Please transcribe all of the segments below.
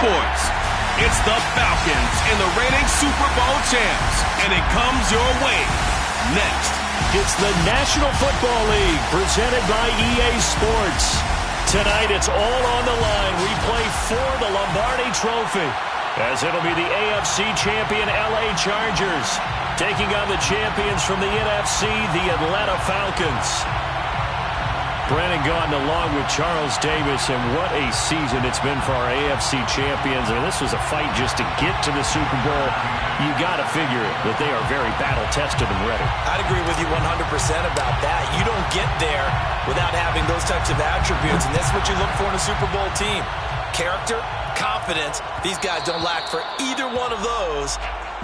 sports. It's the Falcons and the reigning Super Bowl champs, and it comes your way next. It's the National Football League presented by EA Sports. Tonight it's all on the line. We play for the Lombardi Trophy, as it'll be the AFC champion LA Chargers taking on the champions from the NFC, the Atlanta Falcons. Brandon Gaudin along with Charles Davis, and what a season it's been for our AFC champions. I mean, this was a fight just to get to the Super Bowl. You got to figure that they are very battle-tested and ready. I'd agree with you 100% about that. You don't get there without having those types of attributes, and that's what you look for in a Super Bowl team. Character, confidence. These guys don't lack for either one of those.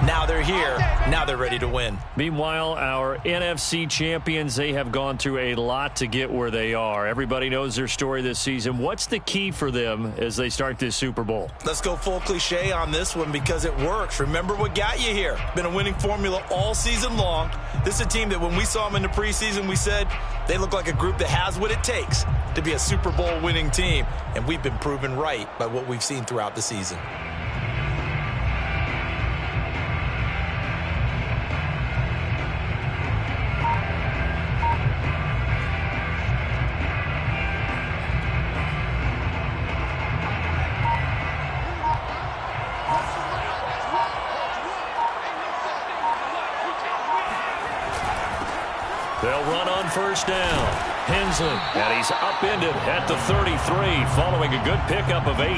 Now they're here. Now they're ready to win. Meanwhile, our NFC champions, they have gone through a lot to get where they are. Everybody knows their story this season. What's the key for them as they start this Super Bowl? Let's go full cliche on this one because it works. Remember what got you here. Been a winning formula all season long. This is a team that when we saw them in the preseason, we said they look like a group that has what it takes to be a Super Bowl winning team. And we've been proven right by what we've seen throughout the season. They'll run on first down. Hensley, and he's upended at the 33 following a good pickup of 8.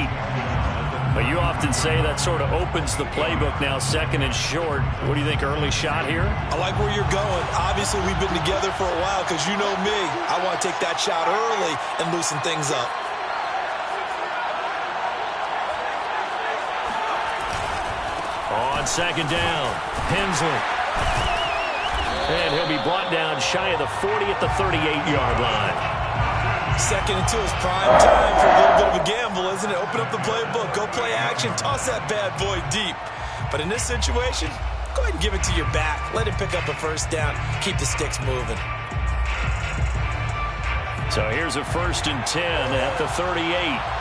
But you often say that sort of opens the playbook now, second and short. What do you think, early shot here? I like where you're going. Obviously, we've been together for a while because you know me. I want to take that shot early and loosen things up. On second down, Hensley. And he'll be brought down shy of the 40 at the 38-yard line. Second and 2 is prime time for a little bit of a gamble, isn't it? Open up the playbook, go play action, toss that bad boy deep. But in this situation, go ahead and give it to your back. Let him pick up a first down. Keep the sticks moving. So here's a 1st and 10 at the 38.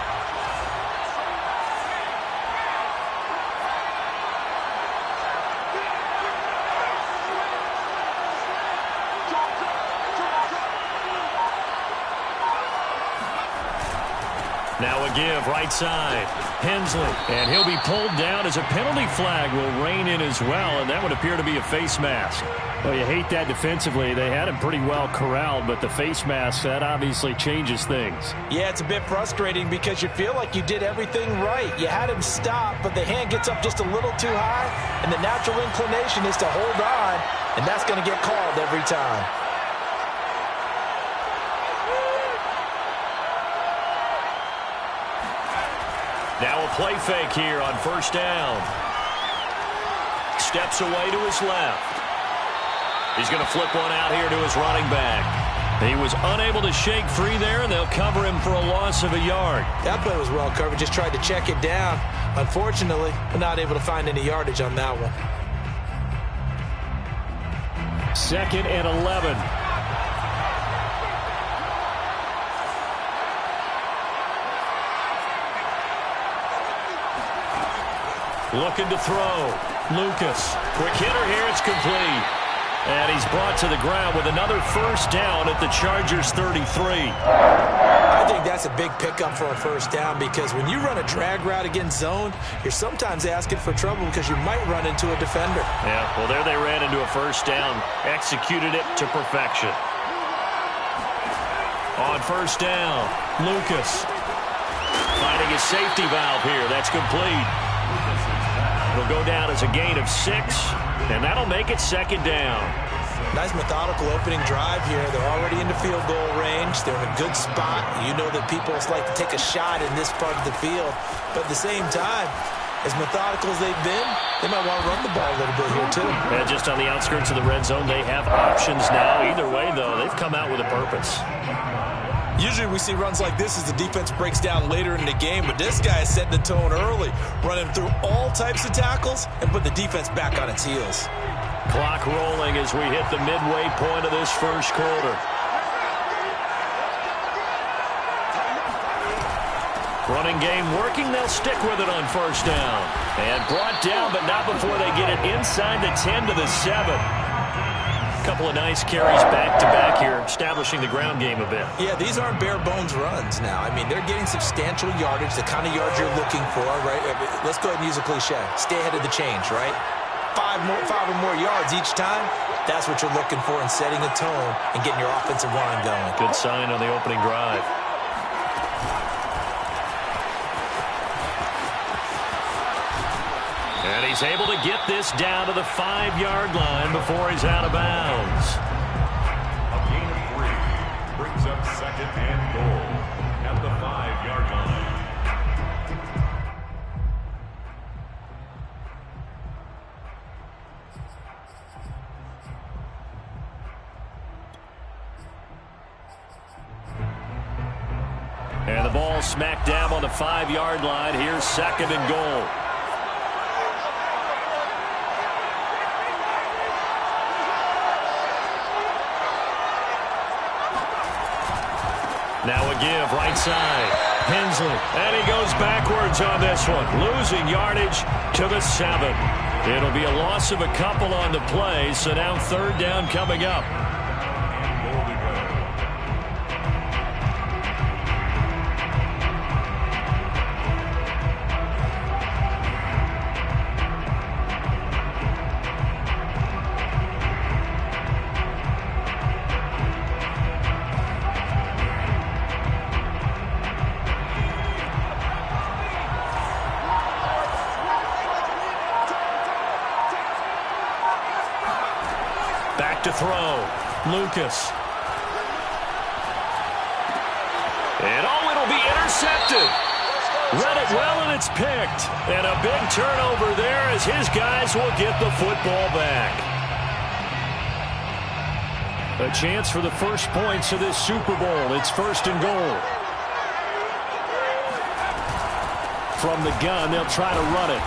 Now a give, right side. Hensley, and he'll be pulled down as a penalty flag will rein in as well, and that would appear to be a face mask. Well, you hate that defensively. They had him pretty well corralled, but the face mask, that obviously changes things. Yeah, it's a bit frustrating because you feel like you did everything right. You had him stop, but the hand gets up just a little too high, and the natural inclination is to hold on, and that's going to get called every time. Now a play fake here on first down. Steps away to his left. He's going to flip one out here to his running back. He was unable to shake free there, and they'll cover him for a loss of a yard. That play was well covered. Just tried to check it down. Unfortunately, we're not able to find any yardage on that one. 2nd and 11. Looking to throw. Lucas. Quick hitter here. It's complete. And he's brought to the ground with another first down at the Chargers 33. I think that's a big pickup for a first down because when you run a drag route against zone, you're sometimes asking for trouble because you might run into a defender. Yeah, well, there they ran into a first down. Executed it to perfection. On first down, Lucas. Finding his safety valve here. That's complete. It'll go down as a gain of 6, and that'll make it 2nd down. Nice methodical opening drive here. They're already into field goal range. They're in a good spot. You know that people like to take a shot in this part of the field. But at the same time, as methodical as they've been, they might want to run the ball a little bit here too. And just on the outskirts of the red zone, they have options now. Either way, though, they've come out with a purpose. Usually we see runs like this as the defense breaks down later in the game, but this guy is setting the tone early, running through all types of tackles and put the defense back on its heels. Clock rolling as we hit the midway point of this first quarter. Running game working. They'll stick with it on first down. And brought down, but not before they get it inside the 10 to the 7. A couple of nice carries back-to-back here, establishing the ground game a bit. Yeah, these aren't bare-bones runs now. I mean, they're getting substantial yardage, the kind of yards you're looking for, right? Let's go ahead and use a cliche. Stay ahead of the change, right? Five or more yards each time. That's what you're looking for in setting a tone and getting your offensive line going. Good sign on the opening drive. And he's able to get this down to the 5-yard line before he's out of bounds. A gain of 3 brings up second and goal at the 5-yard line. And the ball smack dab on the 5-yard line. Here's second and goal. Now a give, right side. Hensley, and he goes backwards on this one, losing yardage to the 7. It'll be a loss of a couple on the play, so now third down coming up. Back to throw. Lucas. And it'll be intercepted. Read it well, and it's picked. And a big turnover there as his guys will get the football back. A chance for the first points of this Super Bowl. It's first and goal. From the gun, they'll try to run it.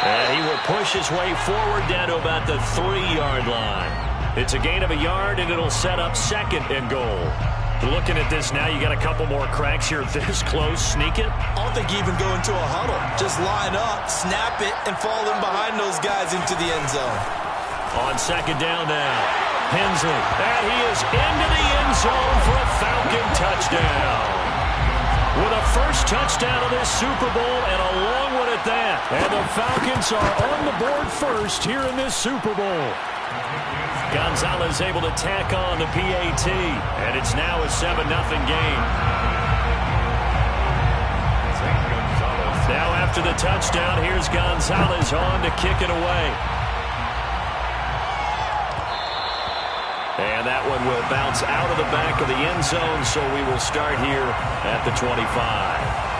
And he will push his way forward down to about the 3-yard line. It's a gain of a yard, and it'll set up second and goal. Looking at this now, you got a couple more cracks here this close. Sneak it? I don't think you even go into a huddle. Just line up, snap it, and fall in behind those guys into the end zone. On second down now, Hensley. And he is into the end zone for a Falcon touchdown. With a first touchdown of this Super Bowl, and a long one at that. And the Falcons are on the board first here in this Super Bowl. Gonzalez able to tack on the PAT, and it's now a 7-0 game. Now after the touchdown, here's Gonzalez on to kick it away. And that one will bounce out of the back of the end zone, so we will start here at the 25.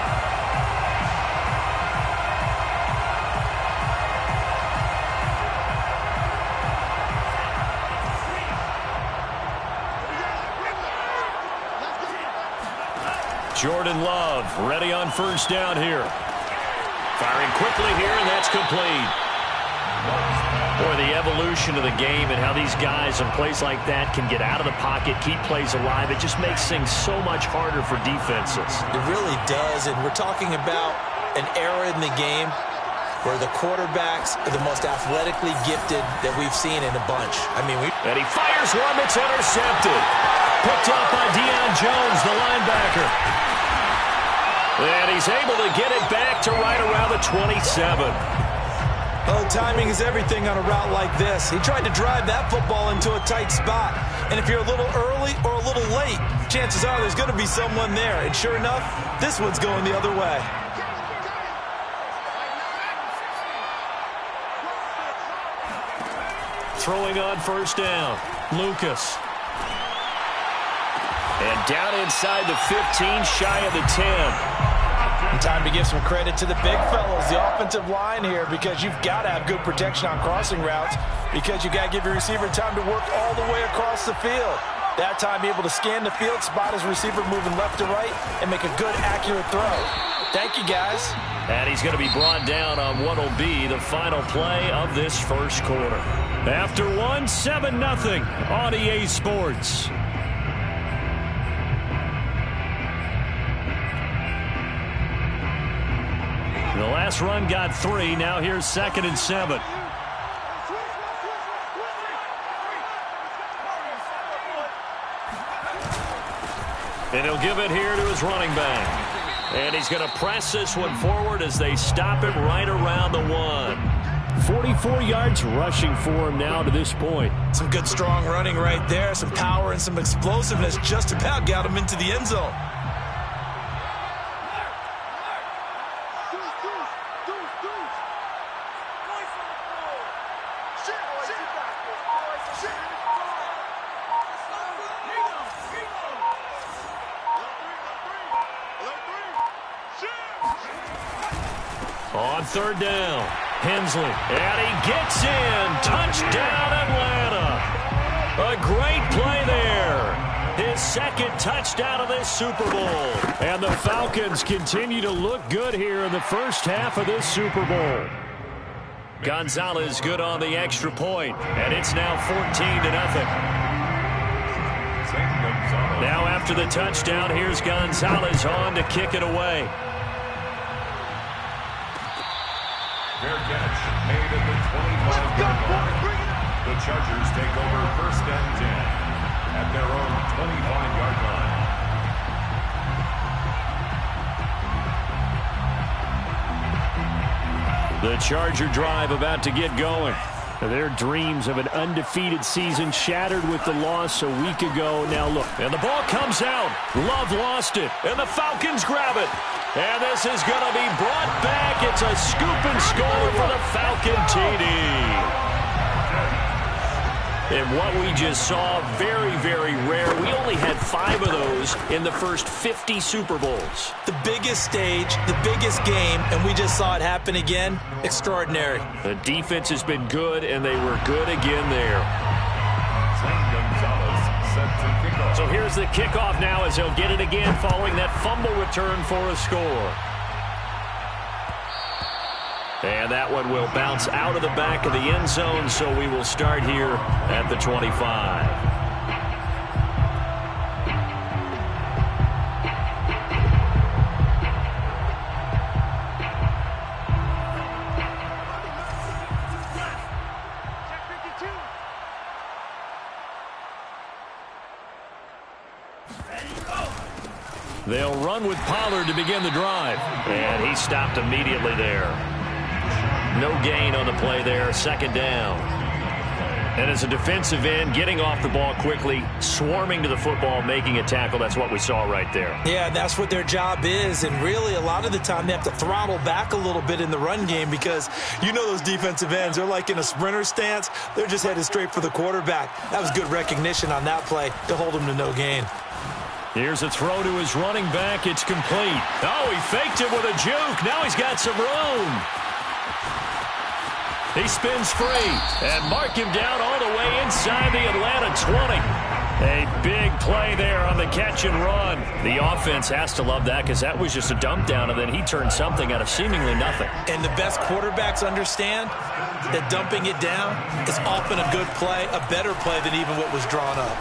Jordan Love ready on first down here. Firing quickly here, and that's complete. Boy, the evolution of the game and how these guys in plays like that can get out of the pocket, keep plays alive, it just makes things so much harder for defenses. It really does, and we're talking about an era in the game where the quarterbacks are the most athletically gifted that we've seen in a bunch. And he fires one that's intercepted. Picked up by Deion Jones, the linebacker. And he's able to get it back to right around the 27. Oh, timing is everything on a route like this. He tried to drive that football into a tight spot. And if you're a little early or a little late, chances are there's going to be someone there. And sure enough, this one's going the other way. Throwing on first down, Lucas. And down inside the 15, shy of the 10. And time to give some credit to the big fellas, the offensive line here, because you've got to have good protection on crossing routes, because you got to give your receiver time to work all the way across the field. That time, be able to scan the field, spot his receiver moving left to right, and make a good, accurate throw. Thank you, guys. And he's going to be brought down on what will be the final play of this first quarter. After one, 7-0 on EA Sports. The last run got 3. Now here's 2nd and 7. And he'll give it here to his running back. And he's going to press this one forward as they stop him right around the 1. 44 yards rushing for him now to this point. Some good strong running right there. Some power and some explosiveness just about got him into the end zone. On 3rd down, Hensley, and he gets in. Touchdown, Atlanta. A great play there. His 2nd touchdown of this Super Bowl. And the Falcons continue to look good here in the first half of this Super Bowl. Gonzalez good on the extra point, and it's now 14-0. Now after the touchdown, here's Gonzalez on to kick it away. Fair catch made at the 25-yard line. The Chargers take over 1st and 10 at their own 25-yard line. The Charger drive about to get going. Their dreams of an undefeated season shattered with the loss a week ago. Now look. And the ball comes out. Love lost it. And the Falcons grab it. And this is going to be brought back. It's a scoop and score for the Falcon TD. And what we just saw, very, very rare. We only had 5 of those in the first 50 Super Bowls. The biggest stage, the biggest game, and we just saw it happen again. Extraordinary. The defense has been good, and they were good again there. So here's the kickoff now as he'll get it again following that fumble return for a score. And that one will bounce out of the back of the end zone, so we will start here at the 25. They'll run with Pollard to begin the drive. And he stopped immediately there. No gain on the play there. 2nd down. And as a defensive end, getting off the ball quickly, swarming to the football, making a tackle. That's what we saw right there. Yeah, that's what their job is. And really, a lot of the time, they have to throttle back a little bit in the run game because you know those defensive ends, they're like in a sprinter stance. They're just headed straight for the quarterback. That was good recognition on that play to hold him to no gain. Here's a throw to his running back. It's complete. Oh, he faked it with a juke. Now he's got some room. He spins free and mark him down all the way inside the Atlanta 20. A big play there on the catch and run. The offense has to love that because that was just a dump down, and then he turned something out of seemingly nothing. And the best quarterbacks understand that dumping it down is often a good play, a better play than even what was drawn up.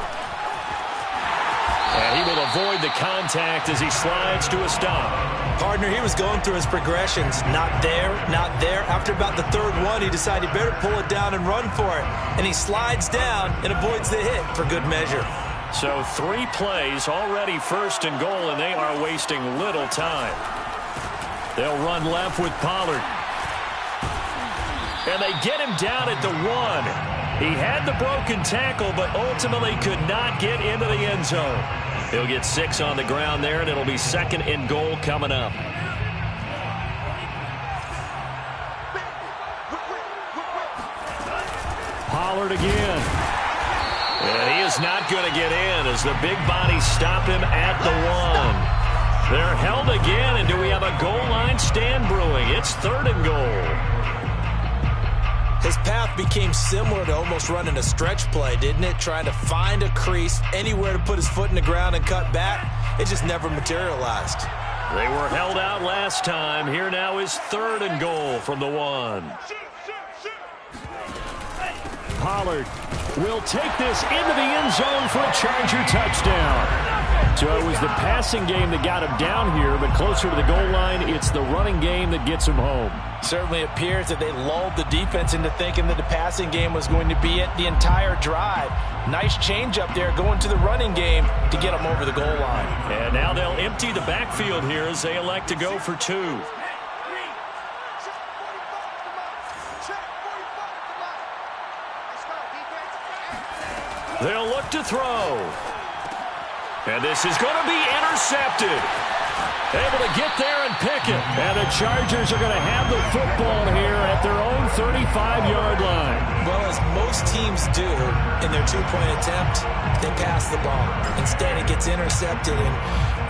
And he will avoid the contact as he slides to a stop. Partner, he was going through his progressions. Not there, not there. After about the 3rd one, he decided he better pull it down and run for it. And he slides down and avoids the hit for good measure. So 3 plays, already 1st and goal, and they are wasting little time. They'll run left with Pollard. And they get him down at the 1. He had the broken tackle, but ultimately could not get into the end zone. He'll get 6 on the ground there, and it'll be 2nd and goal coming up. Pollard again. And he is not going to get in as the big body stopped him at the 1. They're held again, and do we have a goal line stand brewing? It's 3rd and goal. His path became similar to almost running a stretch play, didn't it? Trying to find a crease, anywhere to put his foot in the ground and cut back. It just never materialized. They were held out last time. Here now is 3rd and goal from the 1. Pollard will take this into the end zone for a Charger touchdown. So it was the passing game that got him down here, but closer to the goal line, it's the running game that gets him home. Certainly appears that they lulled the defense into thinking that the passing game was going to be it the entire drive. Nice change up there going to the running game to get them over the goal line. And now they'll empty the backfield here as they elect to go for 2. They'll look to throw. And this is going to be intercepted. Able to get there and pick it. And the Chargers are going to have the football here at their own 35-yard line. Well, as most teams do in their two-point attempt, they pass the ball. Instead, it gets intercepted. And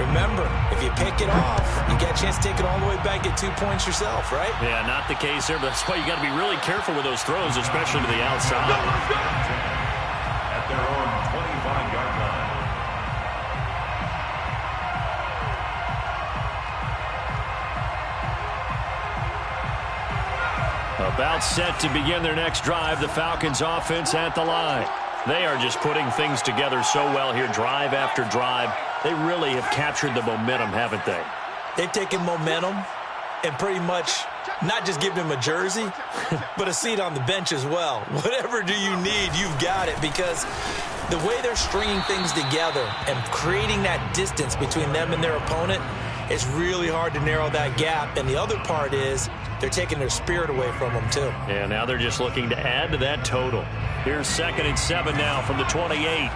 remember, if you pick it off, you get a chance to take it all the way back, get 2 points yourself, right? Yeah, not the case there, but that's why you got to be really careful with those throws, especially to the outside. At their own 25-yard line. About set to begin their next drive, the Falcons offense at the line. They are just putting things together so well here, drive after drive. They really have captured the momentum, haven't they? They've taken momentum and pretty much not just given him a jersey, but a seat on the bench as well. Whatever do you need, you've got it, because the way they're stringing things together and creating that distance between them and their opponent, it's really hard to narrow that gap. And the other part is they're taking their spirit away from them, too. Yeah, now they're just looking to add to that total. Here's 2nd and 7 now from the 28.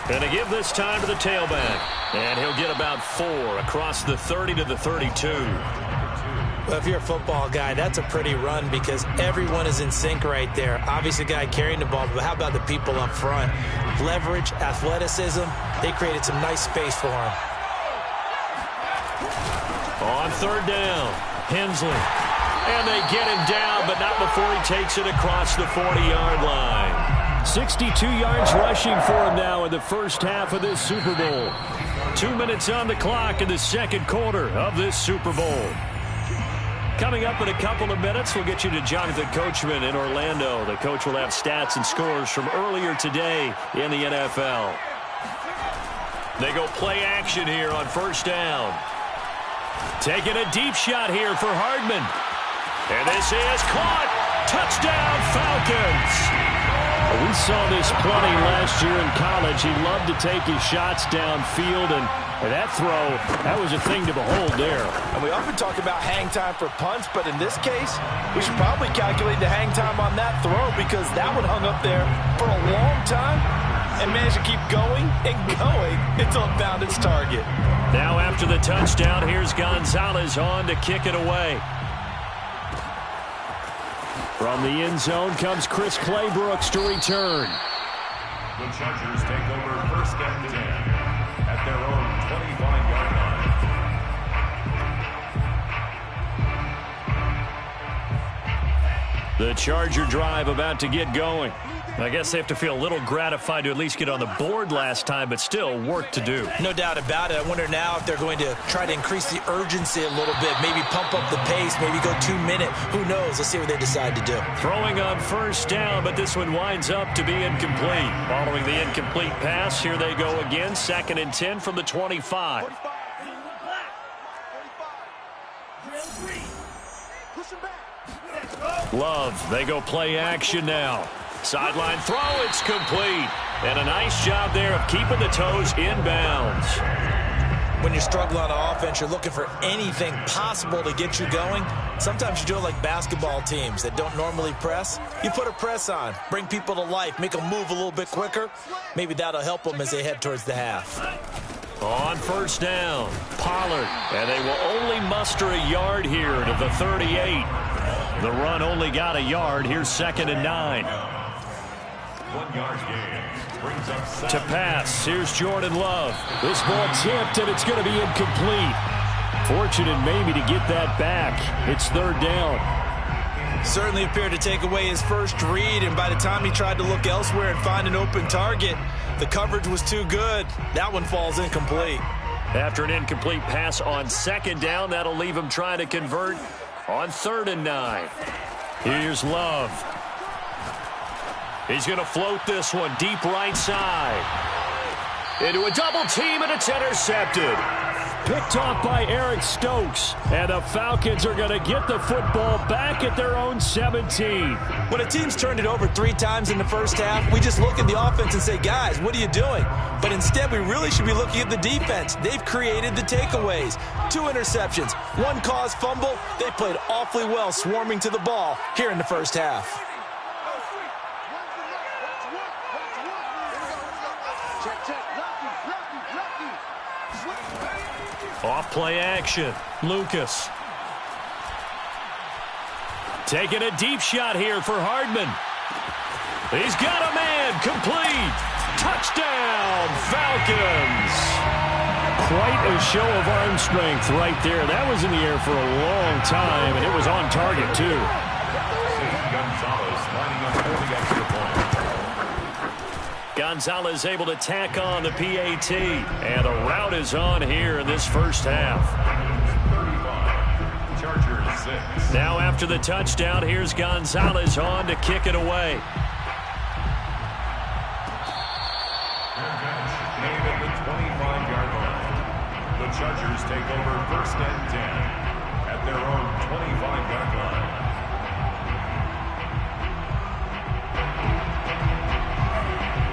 And to give this time to the tailback. And he'll get about 4 across the 30 to the 32. Well, if you're a football guy, that's a pretty run because everyone is in sync right there. Obviously, the guy carrying the ball, but how about the people up front? Leverage, athleticism, they created some nice space for him. On 3rd down, Hensley. And they get him down, but not before he takes it across the 40-yard line. 62 yards rushing for him now in the first half of this Super Bowl. 2 minutes on the clock in the second quarter of this Super Bowl. Coming up in a couple of minutes, we'll get you to Jonathan Coachman in Orlando. The coach will have stats and scores from earlier today in the NFL. They go play action here on 1st down. Taking a deep shot here for Hardman. And this is caught. Touchdown, Falcons. We saw this plenty last year in college. He loved to take his shots downfield, and that throw, that was a thing to behold there. And we often talk about hang time for punts, but in this case, we should probably calculate the hang time on that throw because that one hung up there for a long time and managed to keep going and going until it found its target. Now after the touchdown, here's Gonzalez on to kick it away. From the end zone comes Chris Claybrooks to return. The Chargers take over 1st and 10 at their own 25-yard line. The Charger drive about to get going. I guess they have to feel a little gratified to at least get on the board last time, but still work to do. No doubt about it. I wonder now if they're going to try to increase the urgency a little bit, maybe pump up the pace, maybe go 2 minute. Who knows? Let's see what they decide to do. Throwing on 1st down, but this one winds up to be incomplete. Following the incomplete pass, here they go again. 2nd and 10 from the 25. Love, they go play action now. Sideline throw, it's complete. And a nice job there of keeping the toes inbounds. When you're struggling on offense, you're looking for anything possible to get you going. Sometimes you do it like basketball teams that don't normally press. You put a press on, bring people to life, make them move a little bit quicker. Maybe that'll help them as they head towards the half. On 1st down, Pollard. And they will only muster a yard here to the 38. The run only got a yard. Here's 2nd and 9. 1 yard gain brings up 7. To pass, here's Jordan Love. This ball tipped, and it's going to be incomplete. Fortunate maybe to get that back. It's 3rd down. Certainly appeared to take away his first read, and by the time he tried to look elsewhere and find an open target, the coverage was too good. That one falls incomplete. After an incomplete pass on second down, that'll leave him trying to convert on 3rd and 9. Here's Love. He's going to float this one deep right side. Into a double team, and it's intercepted. Picked off by Eric Stokes. And the Falcons are going to get the football back at their own 17. When a team's turned it over 3 times in the first half, we just look at the offense and say, guys, what are you doing? But instead, we really should be looking at the defense. They've created the takeaways. 2 interceptions, 1 caused fumble. They played awfully well swarming to the ball here in the first half. Off play action. Lucas. Taking a deep shot here for Hardman. He's got a man. Complete. Touchdown, Falcons. Quite a show of arm strength right there. That was in the air for a long time, and it was on target, too. Gonzalez lining up for the extra point. Gonzalez able to tack on the PAT. And the route is on here in this first half. 35. Chargers 6. Now after the touchdown, here's Gonzalez on to kick it away. Made at the 25-yard line. The Chargers take over 1st and 10 at their own 25-yard line.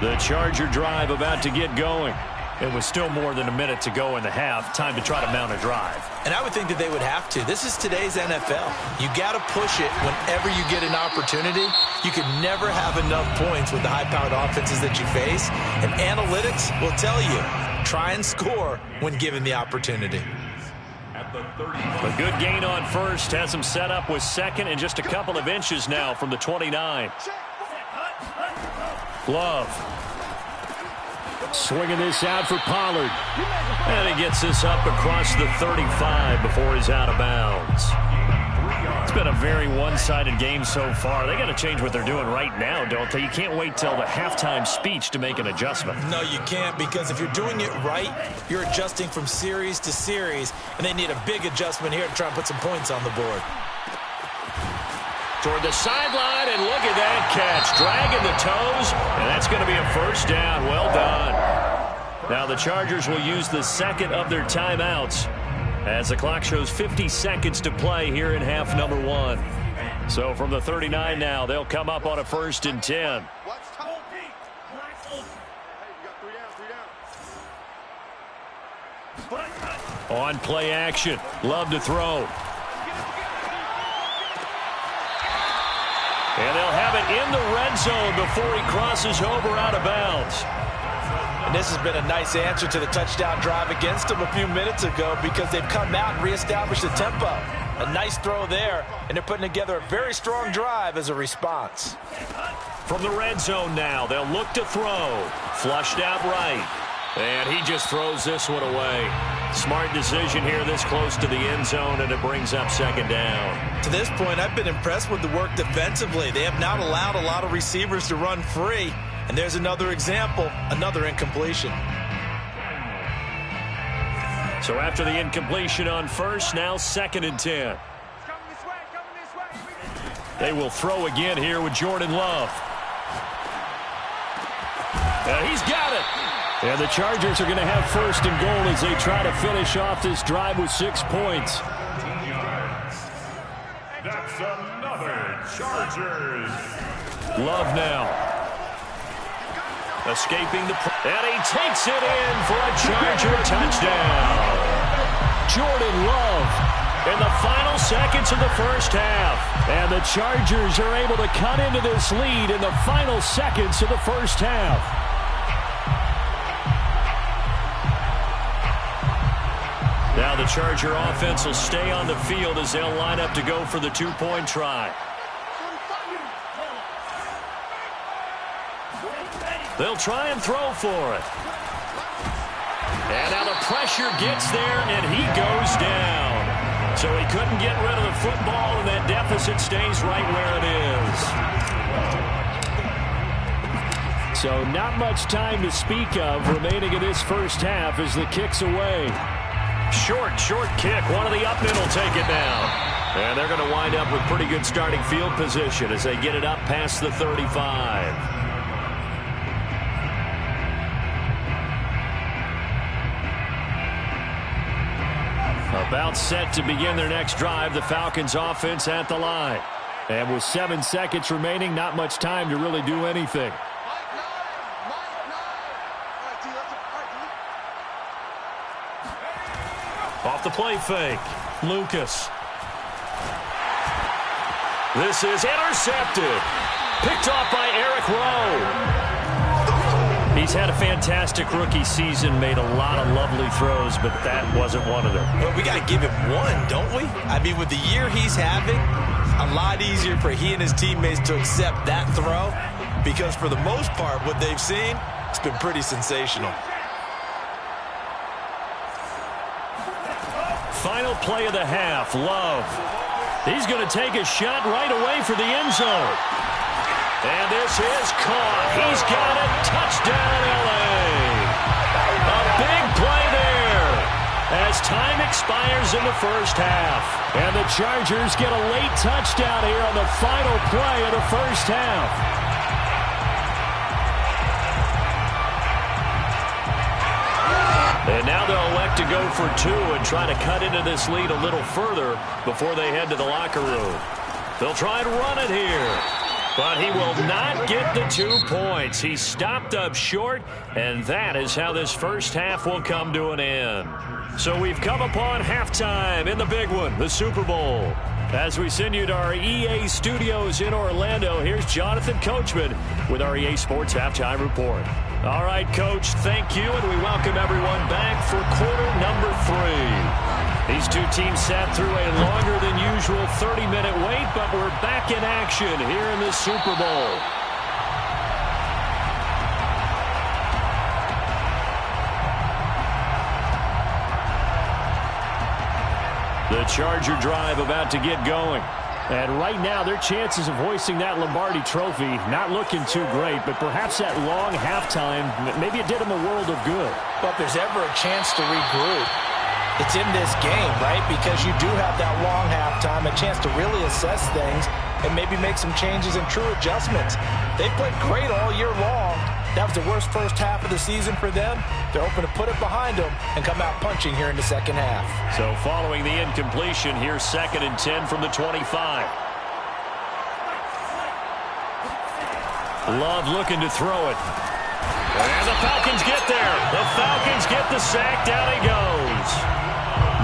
The Charger drive about to get going. It was still more than a minute to go in the half. Time to try to mount a drive. And I would think that they would have to. This is today's NFL. You got to push it whenever you get an opportunity. You can never have enough points with the high-powered offenses that you face. And analytics will tell you, try and score when given the opportunity. At the 30. A good gain on first. Has him set up with second and just a couple of inches now from the 29. Love. Swinging this out for Pollard. And he gets this up across the 35 before he's out of bounds. It's been a very one-sided game so far. They got to change what they're doing right now, don't they? You can't wait till the halftime speech to make an adjustment. No, you can't, because if you're doing it right, you're adjusting from series to series, and they need a big adjustment here to try and put some points on the board. Toward the sideline, and look at that catch. Dragging the toes, and that's going to be a first down. Well done. Now the Chargers will use the second of their timeouts as the clock shows 50 seconds to play here in half number 1. So from the 39 now, they'll come up on a 1st and 10. On play action. Love to throw. And they'll have it in the red zone before he crosses over out of bounds. And this has been a nice answer to the touchdown drive against them a few minutes ago, because they've come out and reestablished the tempo. A nice throw there, and they're putting together a very strong drive as a response. From the red zone now, they'll look to throw. Flushed out right. And he just throws this one away. Smart decision here this close to the end zone, and it brings up 2nd down. To this point, I've been impressed with the work defensively. They have not allowed a lot of receivers to run free. And there's another example, another incompletion. So after the incompletion on first, now 2nd and 10. They will throw again here with Jordan Love. And he's got it. And the Chargers are going to have 1st and goal as they try to finish off this drive with 6 points. That's another Chargers. Love now. Escaping the... And he takes it in for a Charger touchdown. Jordan Love in the final seconds of the first half. And the Chargers are able to cut into this lead in the final seconds of the first half. Now the Charger offense will stay on the field as they'll line up to go for the 2-point try. They'll try and throw for it. And now the pressure gets there, and he goes down. So he couldn't get rid of the football, and that deficit stays right where it is. So not much time to speak of remaining in this first half as the kick's away. Short kick. One of the up men will take it down. And they're going to wind up with pretty good starting field position as they get it up past the 35. About set to begin their next drive, the Falcons offense at the line. And with 7 seconds remaining, not much time to really do anything. Off the play fake, Lucas. This is intercepted. Picked off by Eric Rowe. He's had a fantastic rookie season, made a lot of lovely throws, but that wasn't one of them. Well, we got to give him one, don't we? I mean, with the year he's having, a lot easier for he and his teammates to accept that throw because for the most part, what they've seen, it's been pretty sensational. Final play of the half, Love. He's going to take a shot right away for the end zone. And this is caught. He's got it. Touchdown, L.A. A big play there as time expires in the first half. And the Chargers get a late touchdown here on the final play of the first half. And now they'll elect to go for 2 and try to cut into this lead a little further before they head to the locker room. They'll try and run it here. But he will not get the 2 points. He stopped up short, and that is how this first half will come to an end. So we've come upon halftime in the big one, the Super Bowl. As we send you to our EA studios in Orlando, here's Jonathan Coachman with our EA Sports Halftime Report. All right, Coach, thank you, and we welcome everyone back for quarter number 3. These two teams sat through a longer than usual 30-minute wait, but we're back in action here in the Super Bowl. The Charger drive about to get going. And right now, their chances of hoisting that Lombardi trophy not looking too great, but perhaps that long halftime, maybe it did them a world of good. But if there's ever a chance to regroup, it's in this game, right? Because you do have that long halftime, a chance to really assess things and maybe make some changes and true adjustments. They've played great all year long. That was the worst first half of the season for them. They're hoping to put it behind them and come out punching here in the second half. So following the incompletion, here's 2nd and 10 from the 25. Love looking to throw it. And the Falcons get there. The Falcons get the sack. Down he goes.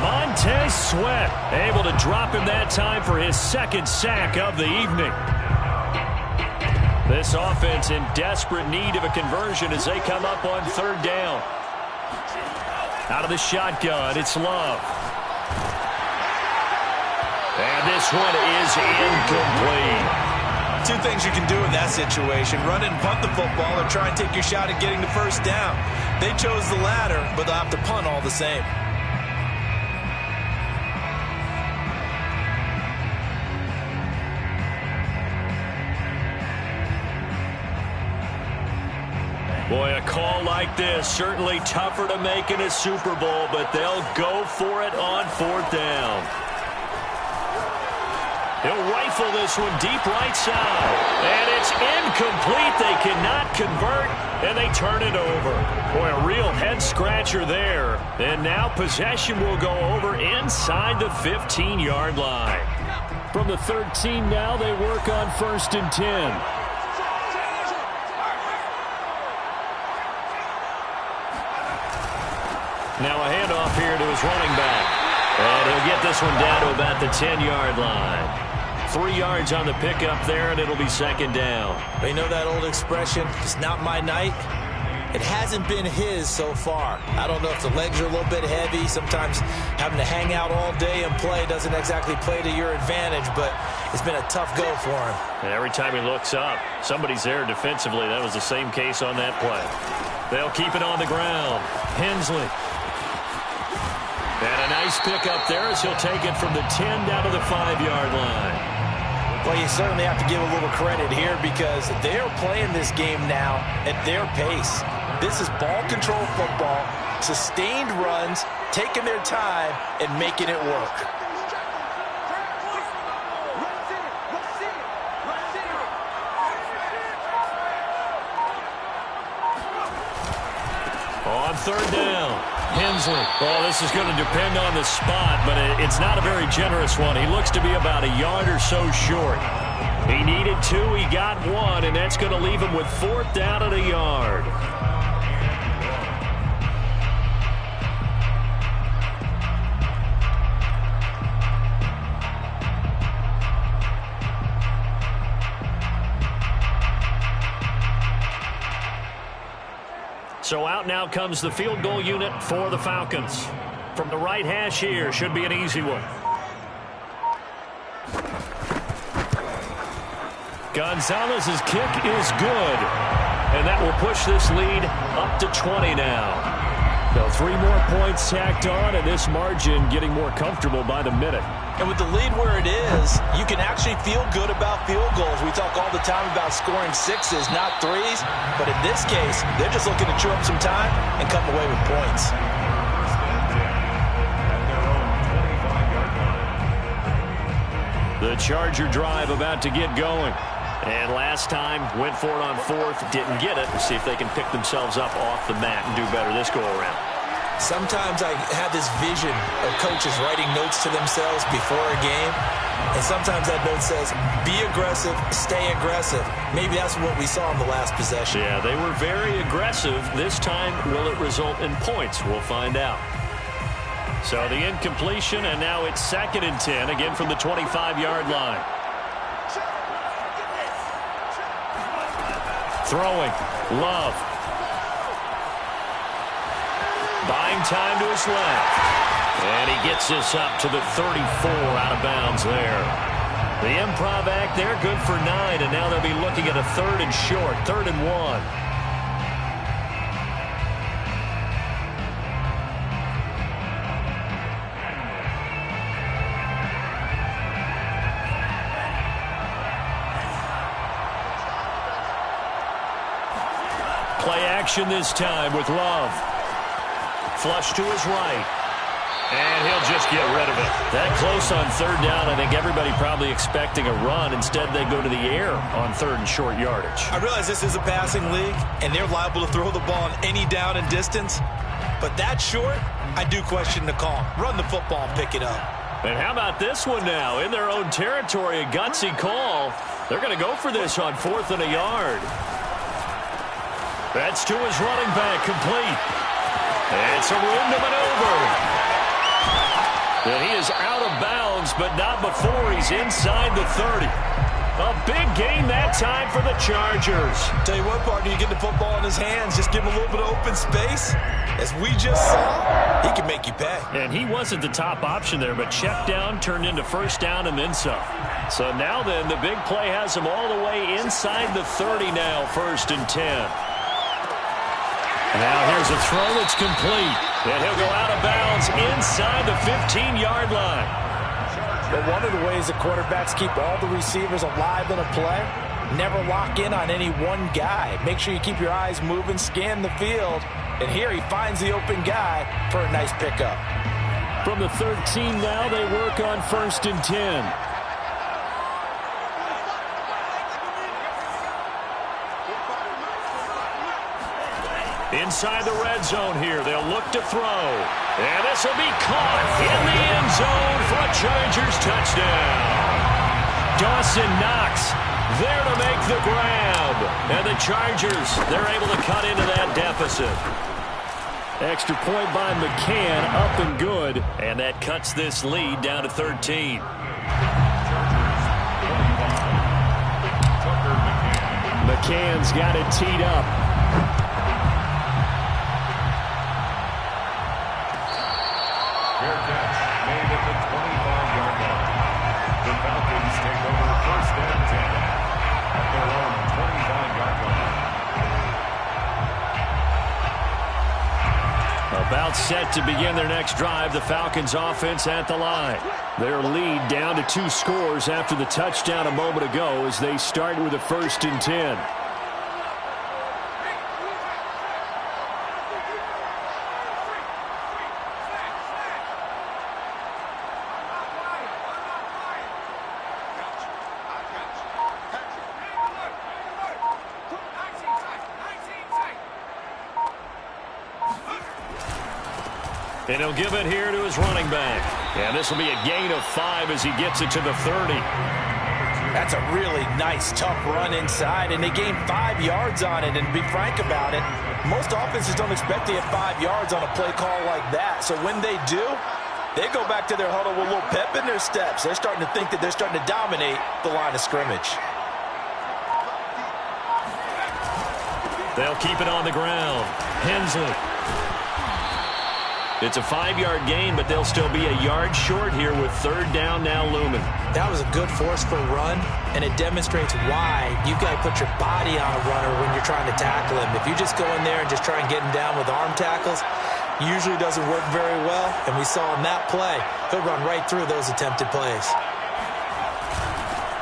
Montez Sweat able to drop him that time for his 2nd sack of the evening. This offense in desperate need of a conversion as they come up on 3rd down. Out of the shotgun, it's Love. And this one is incomplete. 2 things you can do in that situation: run and punt the football, or try and take your shot at getting the first down. They chose the latter, but they'll have to punt all the same. Boy, a call like this, certainly tougher to make in a Super Bowl, but they'll go for it on 4th down. He'll rifle this one deep right side. And it's incomplete. They cannot convert, and they turn it over. Boy, a real head-scratcher there. And now possession will go over inside the 15-yard line. From the 13 now, they work on 1st and 10. Now a handoff here to his running back. And he'll get this one down to about the 10-yard line. 3 yards on the pickup there, and it'll be 2nd down. You know that old expression, it's not my night? It hasn't been his so far. I don't know if the legs are a little bit heavy. Sometimes having to hang out all day and play doesn't exactly play to your advantage, but it's been a tough go for him. And every time he looks up, somebody's there defensively. That was the same case on that play. They'll keep it on the ground. Hensley. And a nice pick up there as he'll take it from the 10 down to the 5-yard line. Well, you certainly have to give a little credit here because they're playing this game now at their pace. This is ball control football, sustained runs, taking their time, and making it work. On third down, Hensley. Well, this is going to depend on the spot, but it's not a very generous one. He looks to be about a yard or so short. He needed 2, he got 1, and that's going to leave him with 4th down and a yard. So out now comes the field goal unit for the Falcons. From the right hash here, should be an easy one. Gonzalez's kick is good. And that will push this lead up to 20 now. So 3 more points tacked on, and this margin getting more comfortable by the minute. And with the lead where it is, you can actually feel good about field goals. We talk all the time about scoring 6s, not 3s. But in this case, they're just looking to chew up some time and come away with points. The Charger drive about to get going. And last time, went for it on 4th, didn't get it. We'll see if they can pick themselves up off the mat and do better this go-around. Sometimes I have this vision of coaches writing notes to themselves before a game. And sometimes that note says, be aggressive, stay aggressive. Maybe that's what we saw in the last possession. Yeah, they were very aggressive. This time, will it result in points? We'll find out. So the incompletion, and now it's 2nd and 10, again from the 25-yard line. Throwing, Love. Buying time to his left. And he gets this up to the 34 out of bounds there. The improv act there, good for 9, and now they'll be looking at a 3rd and short, 3rd and 1. Play action this time with Love. Flush to his right. And he'll just get rid of it. That close on 3rd down, I think everybody probably expecting a run. Instead, they go to the air on 3rd and short yardage. I realize this is a passing league, and they're liable to throw the ball on any down and distance. But that short, I do question the call. Run the football and pick it up. And how about this one now? In their own territory, a gutsy call. They're going to go for this on 4th and a yard. That's to his running back, complete. It's a room to maneuver. And he is out of bounds, but not before he's inside the 30. A big gain that time for the Chargers. Tell you what, partner, you get the football in his hands, just give him a little bit of open space. As we just saw, he can make you pay. And he wasn't the top option there, but check down turned into 1st down and then some. So now then, the big play has him all the way inside the 30 now, 1st and 10. Now here's a throw that's complete. And he'll go out of bounds inside the 15-yard line. But one of the ways that quarterbacks keep all the receivers alive in a play, never lock in on any one guy. Make sure you keep your eyes moving, scan the field. And here he finds the open guy for a nice pickup. From the 13 now, they work on 1st and 10. Inside the red zone here, they'll look to throw. And this will be caught in the end zone for a Chargers touchdown. Dawson Knox there to make the grab. And the Chargers, they're able to cut into that deficit. Extra point by McCann, up and good. And that cuts this lead down to 13. McCann's got it teed up. Fair catch made at the 25-yard line. The Falcons take over 1st and 10 at their own 25-yard line. About set to begin their next drive, the Falcons offense at the line. Their lead down to 2 scores after the touchdown a moment ago as they start with a 1st and 10. And he'll give it here to his running back. And this will be a gain of 5 as he gets it to the 30. That's a really nice, tough run inside, and they gained 5 yards on it. And to be frank about it, most offenses don't expect to get 5 yards on a play call like that. So when they do, they go back to their huddle with a little pep in their steps. They're starting to think that they're starting to dominate the line of scrimmage. They'll keep it on the ground. Hensley. It's a 5-yard gain, but they'll still be a yard short here with 3rd down now looming. That was a good forceful run, and it demonstrates why you've got to put your body on a runner when you're trying to tackle him. If you just go in there and just try and get him down with arm tackles, usually doesn't work very well, and we saw in that play, he'll run right through those attempted plays.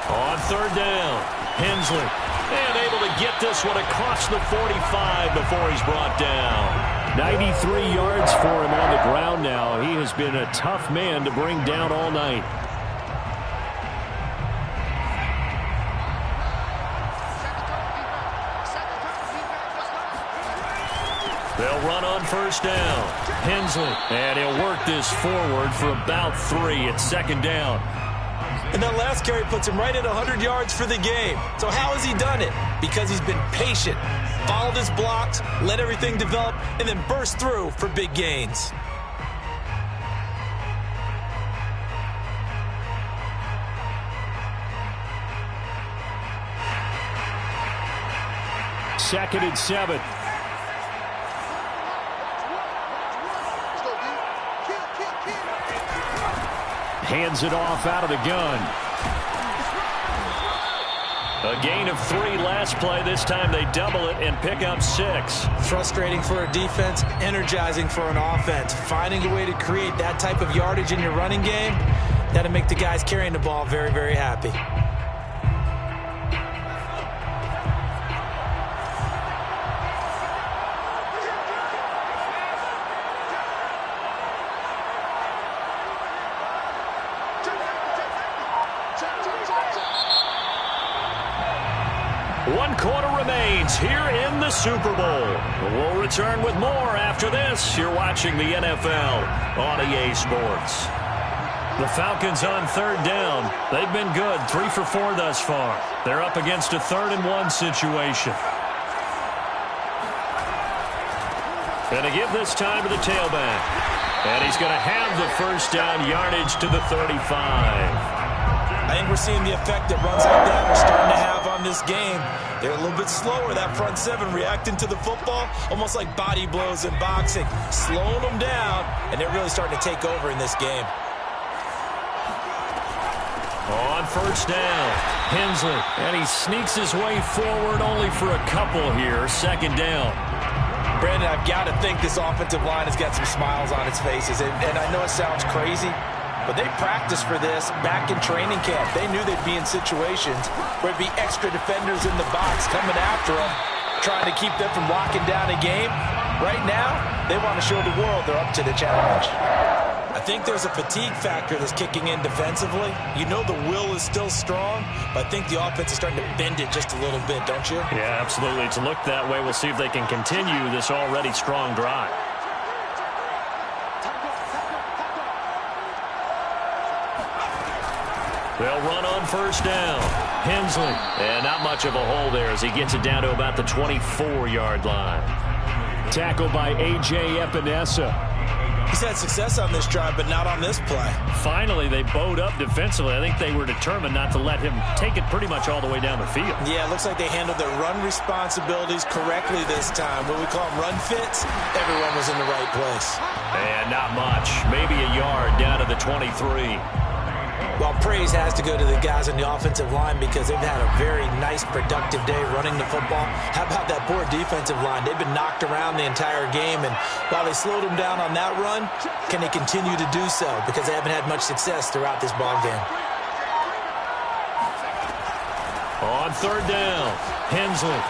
On 3rd down, Hensley. And able to get this one across the 45 before he's brought down. 93 yards for him on the ground now. He has been a tough man to bring down all night. They'll run on 1st down. Hensley. And he'll work this forward for about 3 at 2nd down. And that last carry puts him right at 100 yards for the game. So how has he done it? Because he's been patient, followed his blocks, let everything develop, and then burst through for big gains. Second and 7. Hands it off out of the gun. A gain of 3 last play. This time they double it and pick up 6. Frustrating for a defense, energizing for an offense. Finding a way to create that type of yardage in your running game, that'll make the guys carrying the ball very, very happy. One quarter remains here in the Super Bowl. We'll return with more after this. You're watching the NFL on EA Sports. The Falcons on 3rd down. They've been good, 3 for 4 thus far. They're up against a 3rd and 1 situation. Going to give this time to the tailback. And he's going to have the 1st down yardage to the 35. I think we're seeing the effect that runs like that are starting to have on this game. They're a little bit slower, that front 7, reacting to the football, almost like body blows in boxing, slowing them down, and they're really starting to take over in this game. On 1st down, Hensley, and he sneaks his way forward only for a couple here, 2nd down. Brandon, I've got to think this offensive line has got some smiles on its faces, and I know it sounds crazy, but they practiced for this back in training camp. They knew they'd be in situations where it'd be extra defenders in the box coming after them, trying to keep them from locking down a game. Right now, they want to show the world they're up to the challenge. I think there's a fatigue factor that's kicking in defensively. You know the will is still strong, but I think the offense is starting to bend it just a little bit, don't you? Yeah, absolutely. It's looked that way. We'll see if they can continue this already strong drive. They'll run on 1st down. Hensley. And not much of a hole there as he gets it down to about the 24-yard line. Tackled by A.J. Epinesa. He's had success on this drive, but not on this play. Finally, they bowed up defensively. I think they were determined not to let him take it pretty much all the way down the field. Yeah, it looks like they handled their run responsibilities correctly this time. What we call them run fits, everyone was in the right place. And not much. Maybe a yard down to the 23. Well, praise has to go to the guys on the offensive line because they've had a very nice, productive day running the football. How about that poor defensive line? They've been knocked around the entire game, and while they slowed them down on that run, can they continue to do so? Because they haven't had much success throughout this ball game. On third down, Hensley.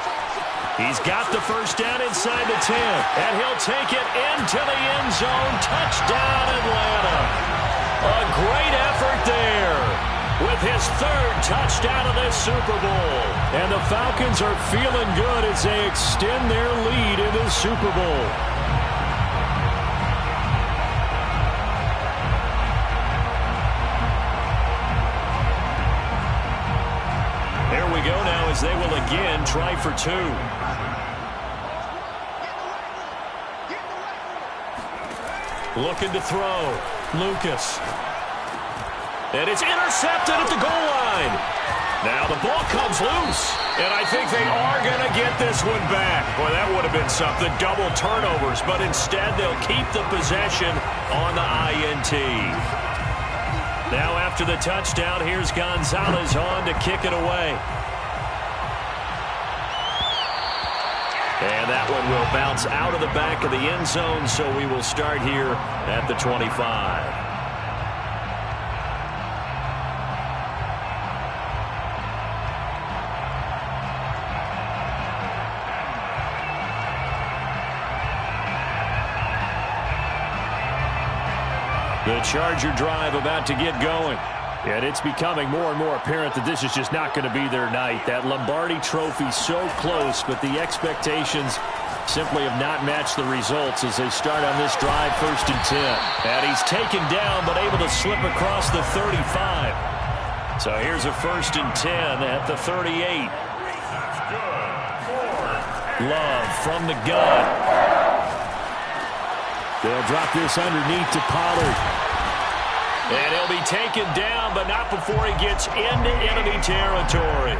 He's got the first down inside the 10, and he'll take it into the end zone. Touchdown, Atlanta. A great effort there with his third touchdown of this Super Bowl. And the Falcons are feeling good as they extend their lead in this Super Bowl. There we go now as they will again try for two. Looking to throw. Lucas. And it's intercepted at the goal line. Now the ball comes loose. And I think they are going to get this one back. Boy, that would have been something. Double turnovers. But instead, they'll keep the possession on the INT. Now after the touchdown, here's Gonzalez on to kick it away. And that one will bounce out of the back of the end zone, so we will start here at the 25. The Charger drive about to get going. And it's becoming more and more apparent that this is just not going to be their night. That Lombardi Trophy so close, but the expectations simply have not matched the results as they start on this drive, 1st and 10. And he's taken down, but able to slip across the 35. So here's a 1st and 10 at the 38. Love from the gun. They'll drop this underneath to Pollard. And he'll be taken down, but not before he gets into enemy territory.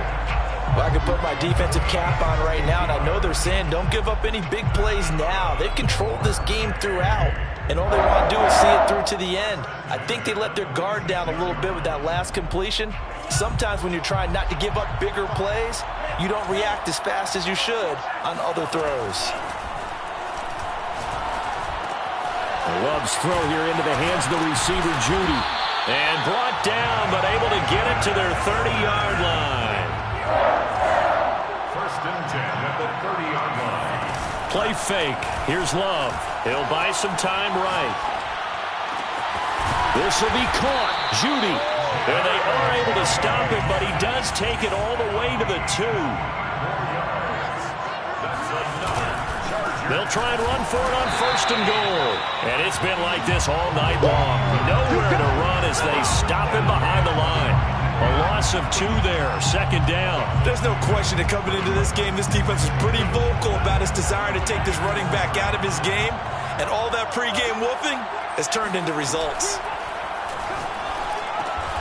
Well, I can put my defensive cap on right now, and I know they're saying don't give up any big plays now. They've controlled this game throughout, and all they want to do is see it through to the end. I think they let their guard down a little bit with that last completion. Sometimes when you're trying not to give up bigger plays, you don't react as fast as you should on other throws. Love's throw here into the hands of the receiver, Judy. And brought down, but able to get it to their 30-yard line. 1st and 10 at the 30-yard line. Play fake. Here's Love. He'll buy some time right. This will be caught. Judy. And they are able to stop it, but he does take it all the way to the 2. They'll try and run for it on 1st and goal. And it's been like this all night long. Nowhere to run as they stop him behind the line. A loss of 2 there, 2nd down. There's no question that coming into this game, this defense is pretty vocal about its desire to take this running back out of his game. And all that pregame whooping has turned into results.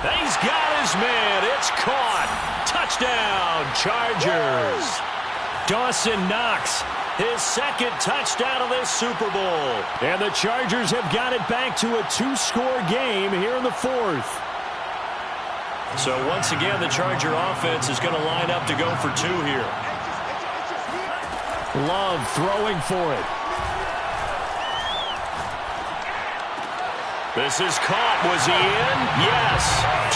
He's got his man. It's caught. Touchdown, Chargers. Dawson Knox. His 2nd touchdown of this Super Bowl. And the Chargers have got it back to a 2-score game here in the 4th. So once again, the Charger offense is going to line up to go for 2 here. Love throwing for it. This is caught. Was he in? Yes.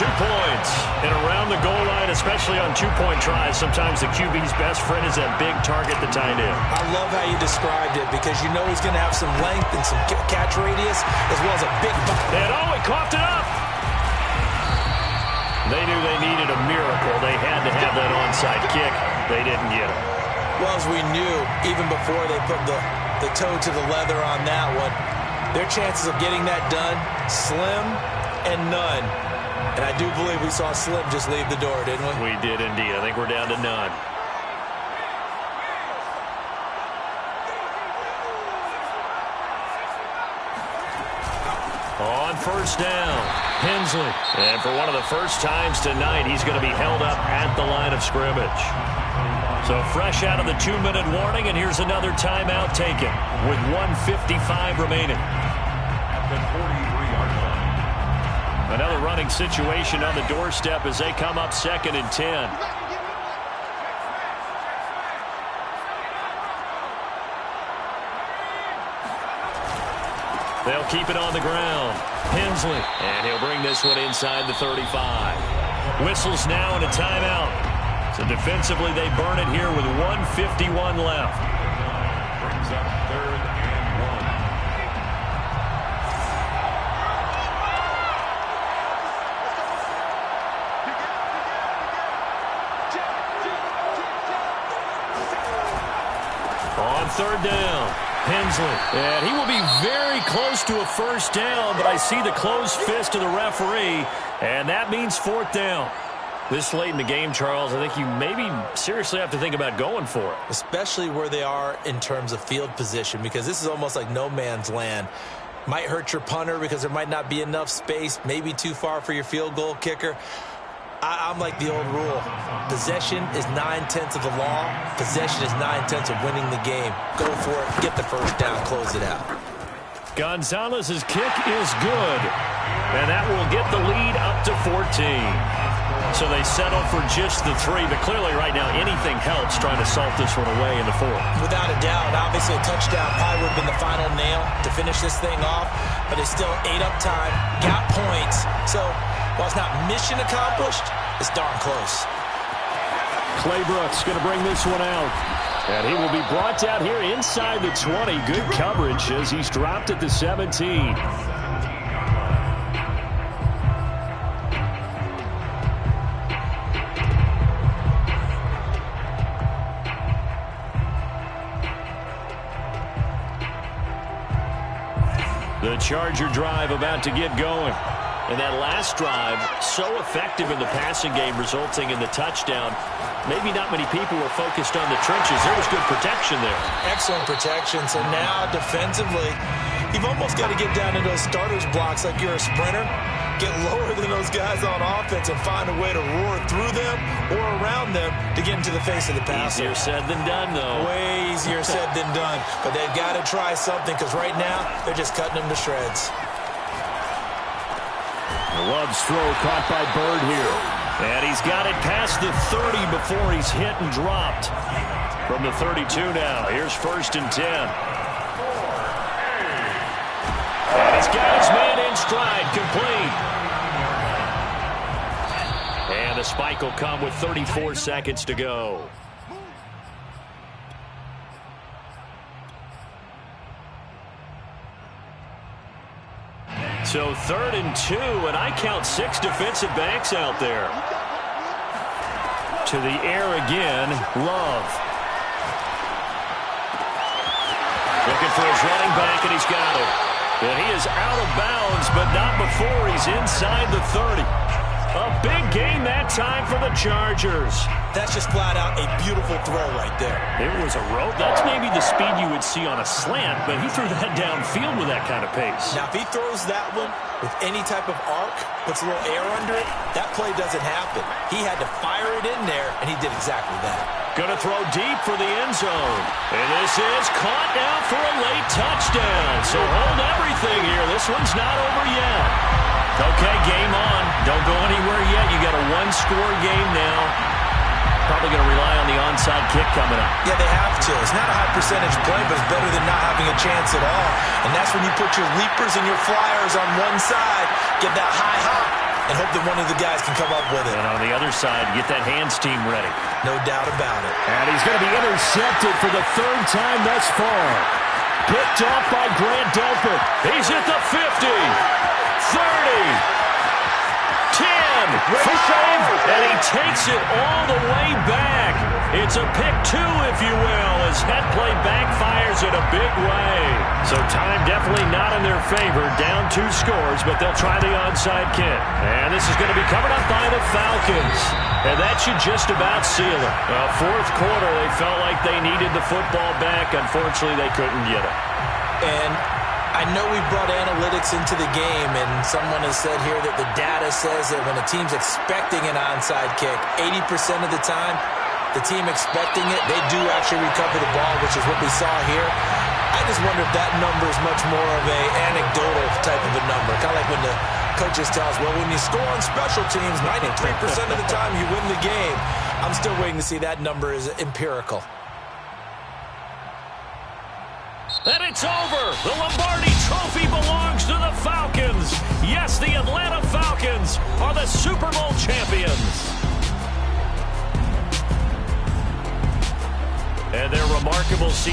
2 points. And around the goal line, especially on 2-point tries, sometimes the QB's best friend is that big target, the tight end. I love how you described it because you know he's going to have some length and some catch radius as well as a big body. And he coughed it up. They knew they needed a miracle. They had to have that onside kick. They didn't get it. Well, as we knew, even before they put the toe to the leather on that one, their chances of getting that done, slim and none. And I do believe we saw Slim just leave the door, didn't we? We did indeed. I think we're down to none. On 1st down, Hensley. And for one of the first times tonight, he's going to be held up at the line of scrimmage. So fresh out of the 2-minute warning, and here's another timeout taken with 1:55 remaining. At the 43-yard line. An Another running situation on the doorstep as they come up 2nd and 10. They'll keep it on the ground. Hensley, and he'll bring this one inside the 35. Whistles now and a timeout. So defensively, they burn it here with 1:51 left. Brings up 3rd and 1. On 3rd down, Hensley. And he will be very close to a first down, but I see the closed fist of the referee, and that means 4th down. This late in the game, Charles, I think you maybe seriously have to think about going for it. Especially where they are in terms of field position, because this is almost like no man's land. Might hurt your punter because there might not be enough space, maybe too far for your field goal kicker. I'm like the old rule. Possession is 9/10 of the law. Possession is 9/10 of winning the game. Go for it. Get the first down. Close it out. Gonzalez's kick is good, and that will get the lead up to 14. So they settle for just the 3, but clearly right now anything helps trying to salt this one away in the 4th. Without a doubt, obviously a touchdown probably would have been the final nail to finish this thing off, but it's still 8 up time, got points. So while it's not mission accomplished, it's darn close. Claybrooks going to bring this one out. And he will be brought out here inside the 20. Good coverage as he's dropped at the 17. The Charger drive about to get going. And that last drive, so effective in the passing game, resulting in the touchdown. Maybe not many people were focused on the trenches. There was good protection there. Excellent protection. So now defensively, you've almost got to get down to those starters blocks like you're a sprinter. Get lower than those guys on offense and find a way to roar through them or around them to get into the face of the passer. Easier said than done, though. Way easier said than done. But they've got to try something because right now they're just cutting them to shreds. Love's throw caught by Bird here. And he's got it past the 30 before he's hit and dropped. From the 32 now, here's 1st and 10. And he's got his man in stride, complete. And the spike will come with 34 seconds to go. So 3rd and 2, and I count 6 defensive backs out there. To the air again, Love. Looking for his running back, and he's got it. And he is out of bounds, but not before he's inside the 30. A big gain that time for the Chargers. That's just flat out a beautiful throw right there. It was a rope. That's maybe the speed you would see on a slant, but he threw that downfield with that kind of pace. Now, if he throws that one with any type of arc, puts a little air under it, that play doesn't happen. He had to fire it in there, and he did exactly that. Going to throw deep for the end zone. And this is caught now for a late touchdown. So hold everything here. This one's not over yet. Okay, game on. Don't go anywhere yet. You got a one-score game now. Probably going to rely on the onside kick coming up. Yeah, they have to. It's not a high percentage play, but it's better than not having a chance at all. And that's when you put your leapers and your flyers on one side, get that high hop, and hope that one of the guys can come up with it. And on the other side, get that hands team ready. No doubt about it. And he's going to be intercepted for the 3rd time thus far. Picked off by Grant Delpit. He's at the 50, 30, 10, 5, and he takes it all the way back. It's a pick 2, if you will, as that play backfires in a big way. So time definitely not in their favor. Down 2 scores, but they'll try the onside kick. And this is going to be covered up by the Falcons. And that should just about seal it. 4th quarter, they felt like they needed the football back. Unfortunately, they couldn't get it. And I know we brought analytics into the game, and someone has said here that the data says that when a team's expecting an onside kick, 80% of the time, the team expecting it, they do actually recover the ball, which is what we saw here. I just wonder if that number is much more of a anecdotal type of a number, kind of like when the coaches tell us, well, when you score on special teams, 93% of the time you win the game. I'm still waiting to see that number is empirical. And it's over. The Lombardi Trophy belongs to the Falcons. Yes, the Atlanta Falcons are the Super Bowl champions. And their remarkable season.